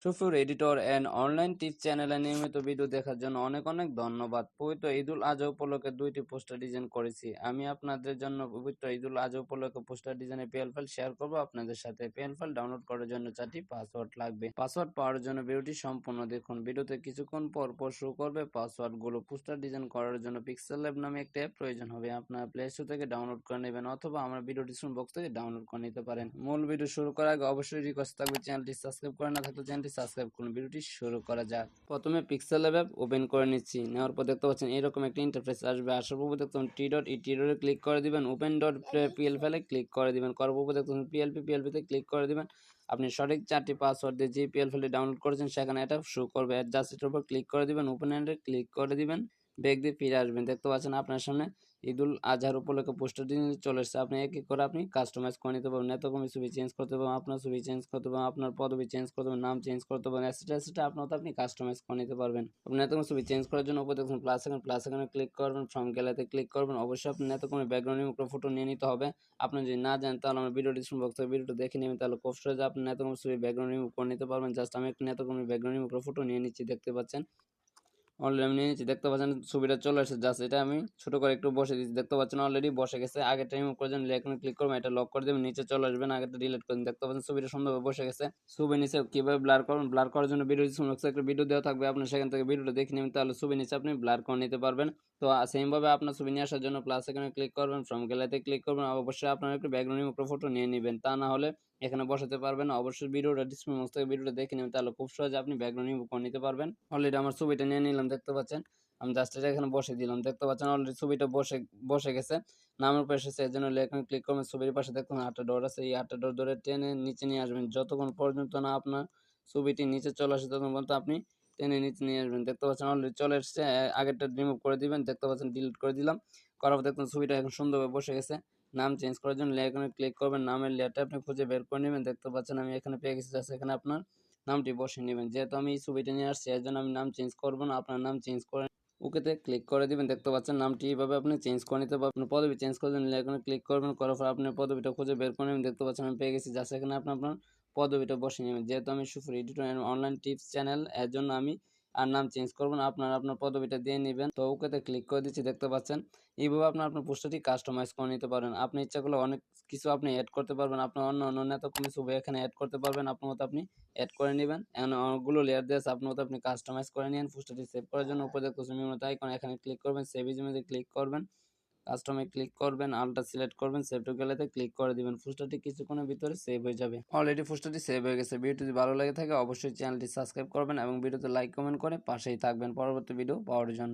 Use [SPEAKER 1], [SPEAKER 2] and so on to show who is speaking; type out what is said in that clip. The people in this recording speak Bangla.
[SPEAKER 1] সুফিউর এডিটর অ্যান্ড অনলাইন টিপস চ্যানেলে নিয়মিত ভিডিও দেখার জন্য অনেক অনেক ধন্যবাদ। পবিত্র ঈদুল আজহা উপলক্ষে 2টি পোস্টার ডিজাইন করেছি। আমি আপনাদের জন্য পবিত্র ঈদুল আজহা উপলক্ষে পোস্টার ডিজাইনের পিএল ফাইল শেয়ার করব আপনাদের সাথে। পিএল ফাইল ডাউনলোড করার জন্য 4টি পাসওয়ার্ড লাগবে। পাসওয়ার্ড পাওয়ার জন্য ভিডিওটি সম্পূর্ণ দেখুন। ভিডিওতে কিছুক্ষণ পর পর শো করবে পাসওয়ার্ডগুলো। পোস্টার ডিজাইন করার জন্য পিক্সেল ল্যাব নামে একটা অ্যাপ প্রয়োজন হবে। আপনারা প্লে স্টোর থেকে ডাউনলোড করে নেবেন অথবা আমার ভিডিও ডিসক্রিপশন বক্স থেকে ডাউনলোড করে নিতে পারেন। মূল ভিডিও শুরু করার আগে অবশ্যই রিকোয়েস্ট থাকবে চ্যানেলটি সাবস্ক্রাইব করে না থাকলে চ্যানেলটি সাবস্ক্রাইব করুন। ভিডিওটি শুরু করা যাক। প্রথমে পিক্সেল ল্যাব ওপেন করে নিচ্ছি। নেওয়ার পর দেখতে পাচ্ছেন এরকম একটা ইন্টারফেস আসবে। আসার পর দেখতে পাচ্ছেন টি.ই ক্লিক করে দিবেন। ওপেন ডট পিএল ফাইলে ক্লিক করে দিবেন। করার পর দেখতে পাচ্ছেন পিএলপিতে ক্লিক করে দিবেন। আপনি সঠিক 4টি পাসওয়ার্ড দিয়ে যে পিএল ফাইলটি ডাউনলোড করেছেন সেখানে এটা শো করবে। জাস্ট এটার উপর ক্লিক করে দিবেন। ওপেন এন্ডে ক্লিক করে দিবেন। ব্যাক দিয়ে ফিরে আসবেন। দেখতে পাচ্ছেন আপনার সামনে ঈদুল আজহার উপলক্ষে পোস্টার ডিজাইন চলে এসেছে। আপনি এক এক করে আপনি কাস্টমাইজ করে নিতে পারবেন। এত কমে ছবি চেঞ্জ করতে পারবেন, আপনার ছবি চেঞ্জ করতে পারবেন, আপনার পদবি চেঞ্জ করতে পারবেন, নাম চেঞ্জ করতে পারবেন, এটসেট্রা আপনার আপনি কাস্টমাইজ করে নিতে পারবেন। আপনি এত কমে ছবি চেঞ্জ করার জন্য উপর দেখুন প্লাস এখানে ক্লিক করবেন, ফ্রম গ্যালারিতে ক্লিক করবেন। অবশ্যই আপনি এত কমে ব্যাকগ্রাউন্ড রিমুভ ফটো নিয়ে নিতে হবে। আপনি যদি না জানেন তাহলে আমার ভিডিও ডিসক্রিপশন বক্সে ভিডিওটা দেখে নেবেন, তাহলে খুব সহজে আপনি এত কমে ছবি ব্যাকগ্রাউন্ড রিমুভ করে নিতে পারবেন। জাস্ট আমি একটু এত কমে ব্যাকগ্রাউন্ড রিমুভ ফটো নিয়ে নিচ্ছি। দেখতে পাচ্ছেন অলরেডি আমি নিয়ে নিচ্ছি। দেখতে পাচ্ছেন ছবিটা চলে আসছে। জাস্ট এটা আমি ছোট করে একটু বসে দিচ্ছি। দেখতে পাচ্ছেন অলরেডি বসে গেছে। আগেরটা রিমুভ করে জন্য এখানে ক্লিক করবেন, এটা লক করে দেবেন, নিচে চলে আসবেন, আগেরটা ডিলিট করে দিন। দেখতে পাচ্ছেন ছবিটা সুন্দরভাবে বসে গেছে। ছবি নিচে কিভাবে ব্লার করবেন, ব্লার করার জন্য ভিডিও একটা ভিডিও দেওয়া থাকবে, আপনি সেখান থেকে ভিডিওটা দেখে নেবেন, তাহলে ছবি নিচে আপনি ব্লার করে নিতে পারবেন। তো সেম ভাবে আপনার ছবি নিয়ে আসার জন্য প্লাস এখানে ক্লিক করবেন, ফ্রম গ্যালারিতে ক্লিক করবেন। অবশ্যই আপনার একটু ব্যাকগ্রাউন্ড রিমুভ ফটো নিয়ে নেবেন, তা না হলে এখানে বসাতে পারবেন। অবশ্যই ভিডিওটা ডিসক্রিপশন বক্স থেকে ভিডিওটা দেখে নেবেন, তাহলে খুব সহজে আপনি ব্যাকগ্রাউন্ড রিমুভ করে নিতে পারবেন। অলরেডি আমার ছবিটা নিয়ে নিলাম। দেখতে পাচ্ছেন আমি জাস্ট এটা এখানে বসে দিলাম। দেখতে পাচ্ছেন অলরেডি ছবিটা বসে গেছে। নামের উপর এসেছে, এর জন্য এখানে ক্লিক করবেন। ছবির পাশে দেখুন 8টা ডট আছে, এই 8টা ডট ধরে টেনে নিচে নিয়ে আসবেন। যতক্ষণ পর্যন্ত না আপনার ছবিটি নিচে চলে আসে ততক্ষণ পর্যন্ত আপনি টেনে নিচে নিয়ে আসবেন। দেখতে পাচ্ছেন অলরেডি চলে এসেছে। আগেরটা রিমুভ করে দিবেন। দেখতে পাচ্ছেন ডিলিট করে দিলাম। করার পর দেখুন ছবিটা এখন সুন্দরভাবে বসে গেছে। নাম চেঞ্জ করার জন্য এখানে ক্লিক করবেন। নামের লেয়ারটা আপনি খুঁজে বের করে নেবেন। দেখতে পাচ্ছেন আমি এখানে পেয়ে গেছি। জাস্ট এখানে আপনার নামটি বসিয়ে নেবেন। যেহেতু আমি এই ছবিটা নিয়ে আসছি এর জন্য আমি নাম চেঞ্জ করবো না, আপনার নাম চেঞ্জ করে ওকেতে ক্লিক করে দিবেন। দেখতে পাচ্ছেন নামটি এইভাবে আপনি চেঞ্জ করে নিতে পারবেন। পদবি চেঞ্জ করে দিলে এখানে ক্লিক করবেন। করার পর আপনি পদবিটা খুঁজে বের করে নেবেন। দেখতে পাচ্ছেন আমি পেয়ে গেছি। জাস্ট এখানে আপনি আপনার পদবিটা বসিয়ে নেবেন। যেহেতু আমি সুফিউর এডিটর অনলাইন টিপস চ্যানেল, এর জন্য আমি আর নাম চেঞ্জ করবেন, আপনার পদবিটা দিয়ে নেবেন। তো ওকেতে ক্লিক করে দিচ্ছি। দেখতে পাচ্ছেন এইভাবে আপনার পোস্টারটি কাস্টমাইজ করে নিতে পারেন। আপনি ইচ্ছা করলে অনেক কিছু আপনি অ্যাড করতে পারবেন। আপনার অন্য নেতা কোনো ছবি এখানে অ্যাড করতে পারবেন। আপনার মতো আপনি অ্যাড করে নেবেন। এখন অনেকগুলো লেয়ার দিয়ে আছে, আপনার মতো আপনি কাস্টমাইজ করে নিন। পোস্টারটি সেভ করার জন্য উপরে দেখতে পাচ্ছেন মেনু আইকন, এখানে ক্লিক করবেন, সেভ ইজ ইমেজে ক্লিক করবেন, কাস্টমে ক্লিক করবেন, আলটা সিলেক্ট করবেন, সেভ টু গ্যালারিতে ক্লিক করে দিবেন। পোস্টারটি কিছুক্ষণের ভিতরে সেভ হয়ে যাবে। অলরেডি পোস্টারটি সেভ হয়ে গেছে। ভিডিওটি যদি ভালো লাগে থাকে অবশ্যই চ্যানেলটি সাবস্ক্রাইব করবেন এবং ভিডিওতে লাইক কমেন্ট করে পাশেই থাকবেন পরবর্তী ভিডিও পাওয়ার জন্য।